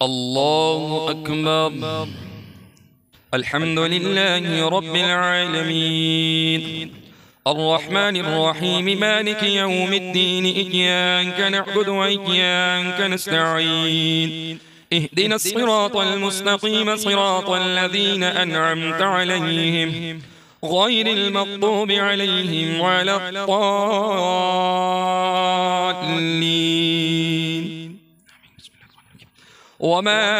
الله أكبر. الحمد لله رب العالمين الرحمن الرحيم مالك يوم الدين إياك نعبد وإياك نستعين اهدنا الصراط المستقيم صراط الذين أنعمت عليهم غير المغضوب عليهم ولا الضالين. وما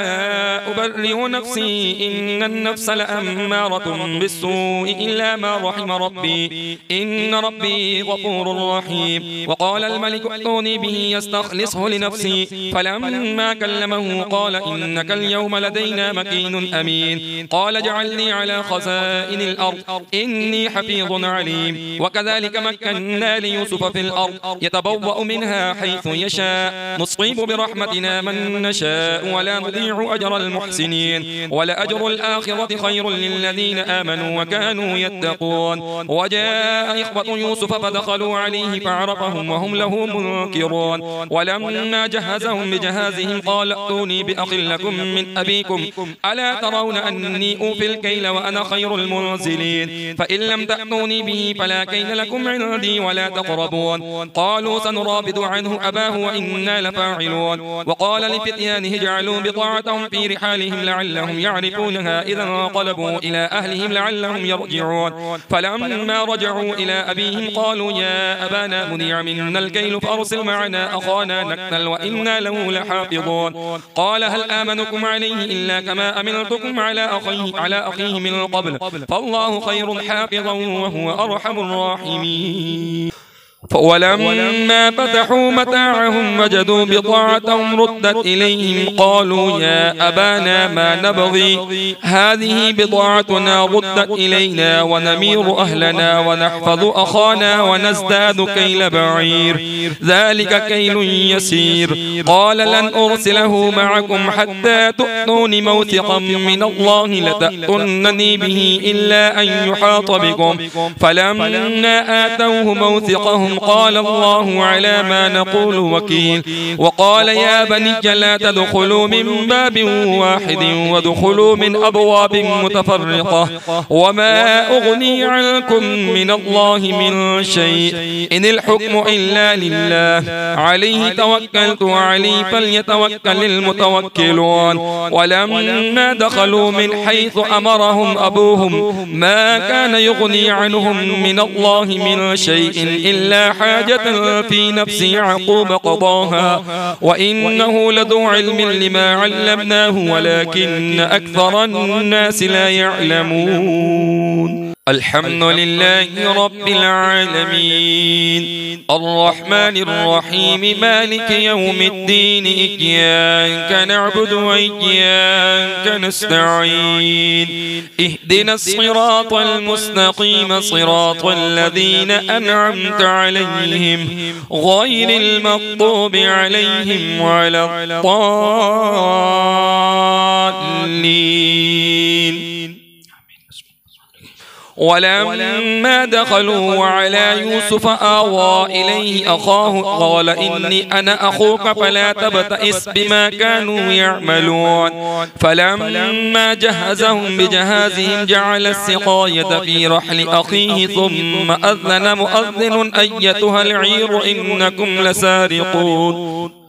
أبرئ نفسي إن النفس لأمارة بالسوء إلا ما رحم ربي إن ربي غفور رحيم. وقال الملك ائتوني به يستخلصه لنفسي فلما كلمه قال إنك اليوم لدينا مكين أمين. قال اجعلني على خزائن الأرض إني حفيظ عليم. وكذلك مكنا ليوسف في الأرض يتبوأ منها حيث يشاء نصيب برحمتنا من نشاء ولا نضيع أجر المحسنين ولأجر الآخرة خير للذين آمنوا وكانوا يتقون. وجاء إخوة يوسف فدخلوا عليه فعرفهم وهم له منكرون. ولما جهزهم بجهازهم قال ائتوني بأخ لكم من أبيكم ألا ترون أني أوفي الكيل وأنا خير المنزلين فإن لم تأتوني به فلا كيل لكم عندي ولا تقربون. قالوا سنراود عنه أباه وإنا لفاعلون. وقال لفتيانه اجعلوا بضاعتهم في رحالهم لعلهم يعرفونها إذا انقلبوا إلى أهلهم لعلهم يرجعون. فلما رجعوا إلى أبيهم قالوا يا أبانا منع منا الكيل فأرسل معنا أخانا نكتل وإنا له لحافظون. قال هل آمنكم عليه إلا كما أمنتكم على أخيه من قبل فالله خير حافظا وهو أرحم الراحمين. ولما فتحوا متاعهم وجدوا بضاعتهم ردت إليهم قالوا يا أبانا ما نبغي هذه بضاعتنا ردت إلينا ونمير أهلنا ونحفظ أخانا ونزداد كيل بعير ذلك كيل يسير. قال لن أرسله معكم حتى تؤتون موثقا من الله لتأتونني به إلا أن يحاط بكم. فلما آتوه موثقهم قال الله على ما نقول وكيل. وقال يا بني لا تدخلوا من باب واحد وادخلوا من أبواب متفرقة وما أغني عنكم من الله من شيء إن الحكم إلا لله عليه توكلت وعليه فليتوكل المتوكلون. ولما دخلوا من حيث أمرهم أبوهم ما كان يغني عنهم من الله من شيء إلا حاجة في نفس يعقوب قضاها وإنه لذو علم لما علمناه ولكن أكثر الناس لا يعلمون. الحمد لله رب العالمين الرحمن الرحيم مالك يوم الدين إياك نعبد وإياك نستعين اهدنا الصراط المستقيم صراط الذين أنعمت عليهم غير المغضوب عليهم ولا الضالين. ولما دخلوا على يوسف آوى إليه أخاه قال إني أنا أخوك فلا تبتئس بما كانوا يعملون. فلما جهزهم بجهازهم جعل السقاية في رحل أخيه ثم أذن مؤذن أيتها العير إنكم لسارقون.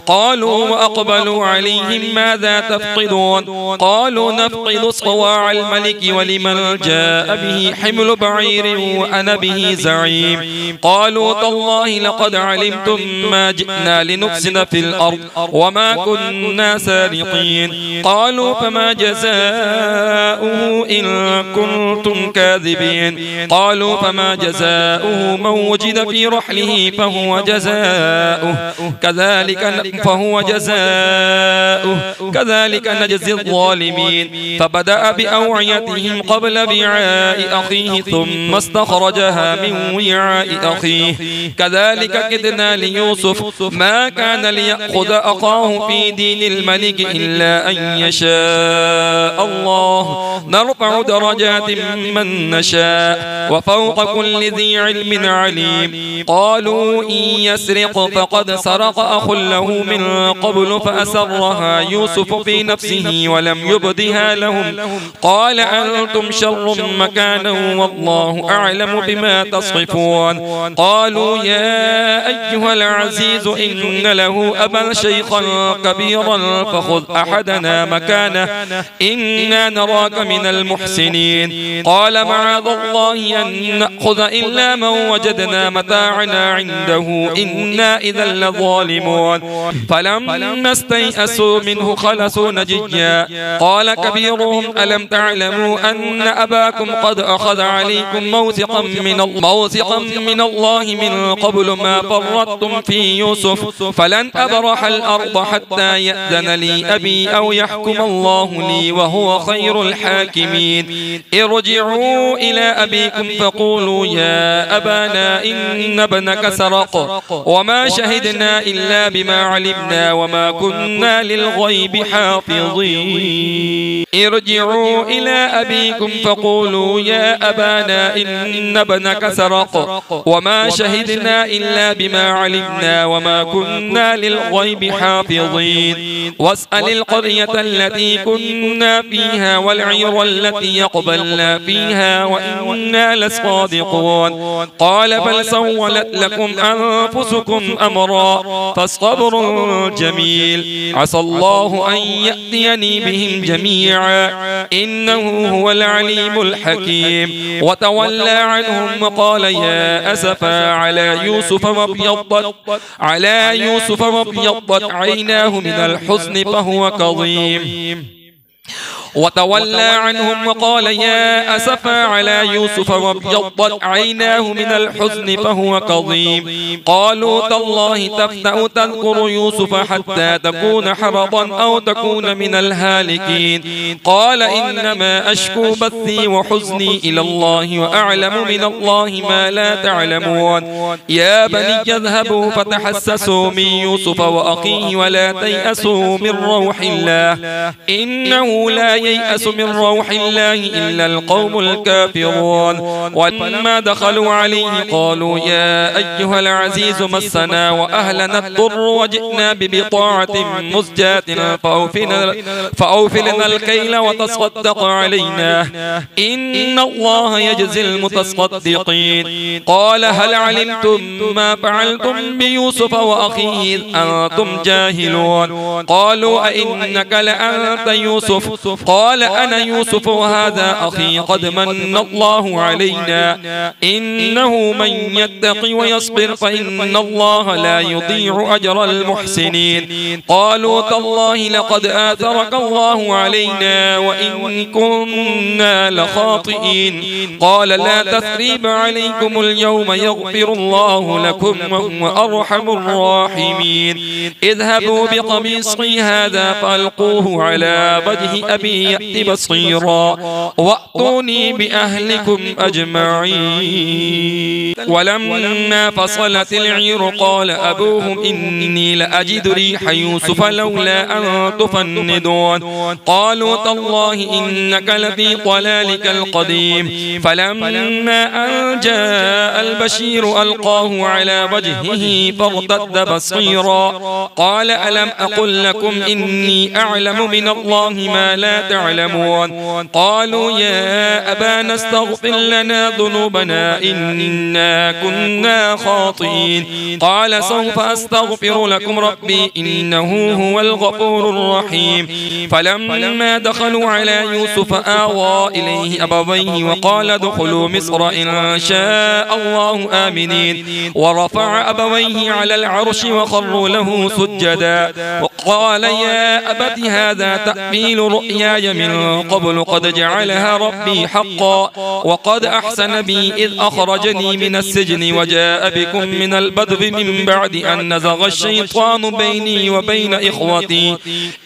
قالوا وأقبلوا عليهم ماذا تفقدون قالوا نفقد صواع الملك ولمن جاء به حمل بعير وأنا به زعيم. قالوا تالله لقد علمتم ما جئنا لنفسد في الأرض وما كنا سارقين. قالوا فما جزاؤه إن كنتم كاذبين. قالوا فما جزاؤه من وجد في رحله فهو جزاؤه كذلك نجزي الظالمين. فبدأ بأوعيتهم قبل وعاء أخيه ثم استخرجها من وعاء أخيه كذلك كدنا ليوسف ما كان ليأخذ أخاه في دين الملك إلا أن يشاء الله نرفع درجات من نشاء وفوق كل ذي علم عليم. قالوا إن يسرق فقد سرق أخ له من قبل فأسرها يوسف في نفسه ولم يبدها لهم قال أنتم شر مكانا والله أعلم بما تصفون قالوا يا أيها العزيز إن له أبا شيخا كبيرا فخذ أحدنا مكانه إنا نراك من المحسنين قال معاذ الله أن نأخذ إلا من وجدنا متاعنا عنده إنا إذا لظالمون فلما استيئسوا منه خلصوا نجيا قال كبيرهم ألم تعلموا أن أباكم قد أخذ عليكم موثقا من الله من قبل ما فرطتم في يوسف فلن أبرح الأرض حتى يأذن لي أبي أو يحكم الله لي وهو خير الحاكمين ارجعوا إلى أبيكم فقولوا يا أبانا إن ابنك سرق وما شهدنا إلا بما علمنا وما كنا للغيب حافظين ارجعوا إلى أبيكم فقولوا يا أبانا إن ابنك سرق وما شهدنا إلا بما علمنا وما كنا للغيب حافظين واسأل القرية التي كنا فيها والعير التي يقبلنا فيها وإنا لصادقون قال بل سولت لكم أنفسكم أمرا فاصبر جميل عسى الله أن يأتيني بهم جميعا إنه هو العليم الحكيم وتولى عنهم وقال يا أسفا على يوسف وابيضت عيناه من الحزن فهو كظيم وتولى عنهم وقال يا أسفا على يوسف وابيضت عيناه من الحزن فهو كظيم قالوا تالله تفتأ تذكر يوسف حتى تكون حرضا أو تكون من الهالكين قال إنما أشكو بثي وحزني إلى الله وأعلم من الله ما لا تعلمون يا بني اذهبوا فتحسسوا من يوسف وأخيه ولا تيأسوا من روح الله إنه لا ييأس من روح الله إلا القوم الكافرون ولما دخلوا عليه قالوا يا أيها العزيز مسنا وأهلنا الضر وجئنا ببضاعة مزجاة فأوفلنا الكيل وتصدق علينا إن الله يجزي المتصدقين قال هل علمتم ما فعلتم بيوسف وأخيه أنتم جاهلون قالوا أئنك لأنت يوسف قال أنا يوسف وهذا أخي قد من الله علينا إنه من يتقي ويصبر فإن الله لا يضيع أجر المحسنين قالوا تالله لقد آثرك الله علينا وإن كنا لخاطئين قال لا تثريب عليكم اليوم يغفر الله لكم وهو أرحم الراحمين اذهبوا بقميصي هذا فألقوه على وجه أبي يأتي بصيرا وأتوني بأهلكم أجمعين ولما فصلت العير قال أبوهم إني لأجد ريح يوسف لولا أن تفندون قالوا تالله إنك لفي ضلالك القديم فلما أن جاء البشير ألقاه على وجهه فارتد بصيرا قال ألم أقل لكم إني أعلم من الله ما لا تعلمون قالوا يا أبانا استغفر لنا ذنوبنا إنا كنا خاطئين قال سوف أستغفر لكم ربي إنه هو الغفور الرحيم فلما دخلوا على يوسف آوى إليه أبويه وقال ادخلوا مصر إن شاء الله آمنين ورفع أبويه على العرش وخروا له سجدا وقال يا أبت هذا تأويل رؤياي من قبل قد جعلها ربي حقا وقد أحسن بي إذ أخرجني من السجن وجاء بكم من البدو من بعد أن نزغ الشيطان بيني وبين إخوتي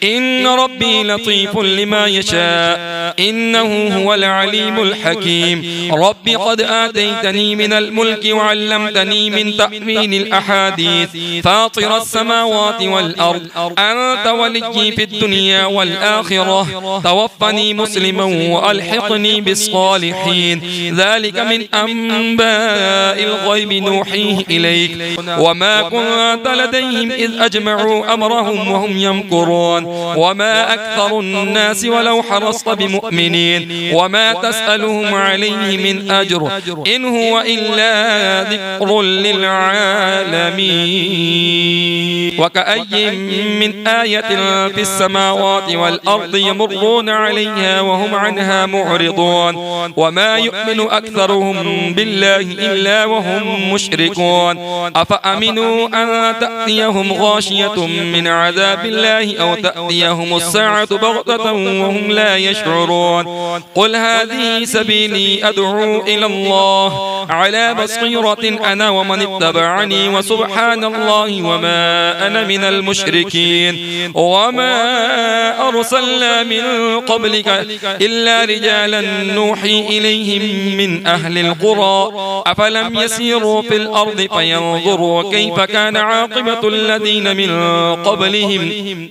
إن ربي لطيف لما يشاء إنه هو العليم الحكيم رب قد آتيتني من الملك وعلمتني من تأويل الأحاديث فاطر السماوات والأرض أنت ولي في الدنيا والآخرة توفني مسلما وألحقني بالصالحين. ذلك من أنباء الغيب نوحيه إليك وما كنت لديهم إذ أجمعوا أمرهم وهم يمكرون. وما أكثر الناس ولو حرصت بمؤمنين وما تسألهم عليه من أجر إن هو إلا ذكر للعالمين. وكأي من آية في السماوات والأرض يمرون عليها وهم عنها معرضون. وما يؤمن أكثرهم بالله إلا وهم مشركون. أفأمنوا أن تأتيهم غاشية من عذاب الله أو تأتيهم الساعة بغتة وهم لا يشعرون. قل هذه سبيلي أدعو إلى الله على بصيرة أنا ومن اتبعني وسبحان الله وما أنا من المشركين. وما أرسلنا من قبلك إلا رجالا نوحي إليهم من أهل القرى أفلم يسيروا في الأرض فينظروا كيف كان عاقبة الذين من قبلهم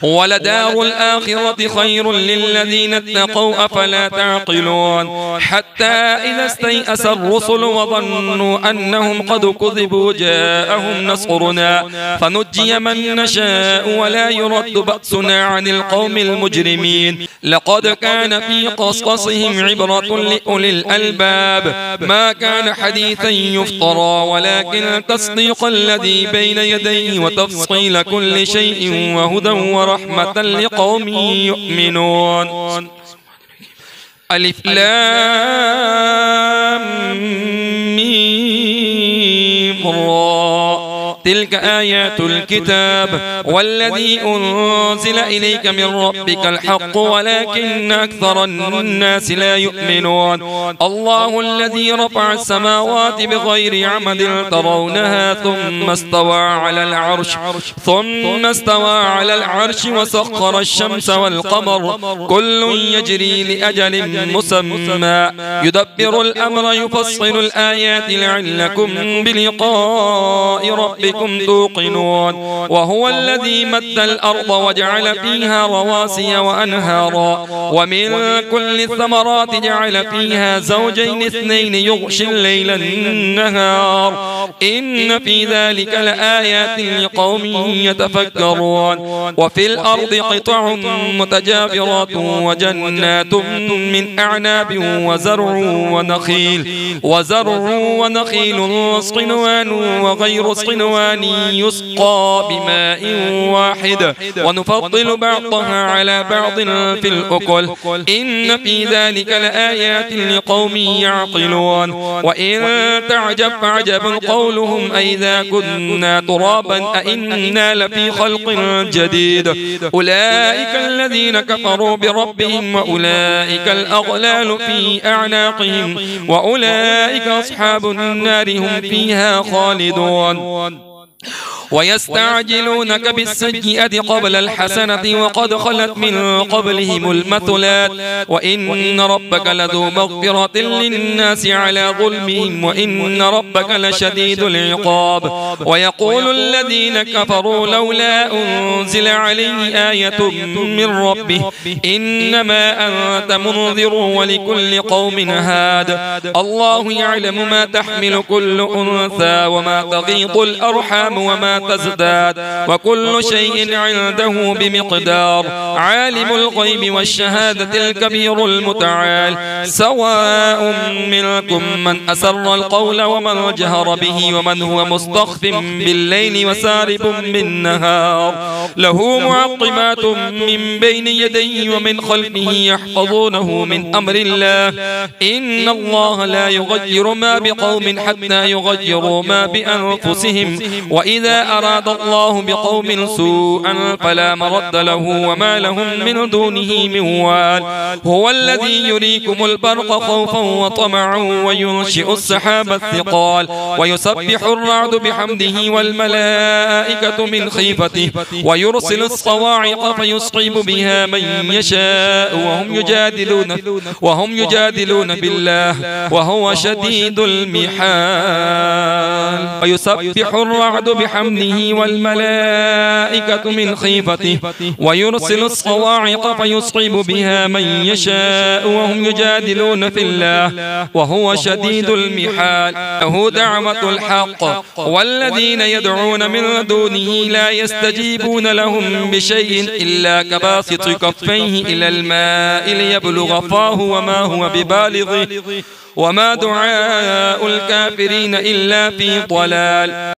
ولدار الآخرة خير للذين اتقوا أفلا تعقلون. حتى إذا استيأس الرسل وظنوا أنهم قد كذبوا جاءهم نصرنا فنجي من نشاء ولا يرد بأسنا عن القوم المجرمين. لقد كان في قصصهم عبرة لأولي الألباب ما كان حديثا يفترى ولكن تصديق الذي بين يديه وتفصيل كل شيء وهدى ورحمة لقوم يؤمنون. ألف لام ميم را تلك آيات الكتاب والذي أنزل إليك من ربك الحق ولكن أكثر الناس لا يؤمنون. الله الذي رفع السماوات بغير عمد ترونها ثم استوى على العرش وسخر الشمس والقمر كل يجري لأجل مسمى يدبر الأمر يفصل الآيات لعلكم بلقاء ربكم توقنون. وهو الذي مد الأرض وجعل فيها رواسي وأنهارا ومن كل الثمرات جعل فيها زوجين اثنين يغشي الليل النهار إن في ذلك لآيات لقوم يتفكرون. وفي الأرض قطع متجاورات وجنات من أعناب وزرع ونخيل صنوان وغير صنوان يسقى بماء واحد ونفضل بعضها على بعض في الأكل إن في ذلك لآيات لقوم يعقلون. وإن تعجب فعجب قولهم أئذا كنا ترابا أئنا لفي خلق جديد أولئك الذين كفروا بربهم وأولئك الأغلال في أعناقهم وأولئك أصحاب النار هم فيها خالدون. ويستعجلونك بالسيئة قبل الحسنة وقد خلت من قبلهم المثلات وإن ربك لذو مغفرة للناس على ظلمهم وإن ربك لشديد العقاب. ويقول الذين كفروا لولا أنزل عليه آية من ربه إنما أنت منذر ولكل قوم هاد. الله يعلم ما تحمل كل أنثى وما تغيض الأرحام وما تزداد وكل شيء عنده بمقدار. عالم الغيب والشهادة الكبير المتعال سواء منكم من أسر القول ومن جهر به ومن هو مستخف بالليل وسارب بالنهار له معقبات من بين يديه ومن خلفه يحفظونه من أمر الله إن الله لا يغير ما بقوم حتى يغيروا ما بأنفسهم وإذا أراد الله بقوم سوءا فلا مرد له وما لهم من دونه من وال. هو الذي يريكم البرق خوفا وطمعا وينشئ السحاب الثقال ويسبح الرعد بحمده والملائكة من خيفته ويرسل الصواعق فيصيب بها من يشاء وهم يجادلون بالله وهو شديد المحال. ويسبح الرعد بحمده بحمده والملائكة من خيفته ويرسل الصواعق فيصعب بها من يشاء وهم يجادلون في الله وهو شديد المحال له دعوة الحق والذين يدعون من دونه لا يستجيبون لهم بشيء إلا كباسط كفيه إلى الماء ليبلغ فاه وما هو ببالغه وما دعاء الكافرين إلا في ضلال.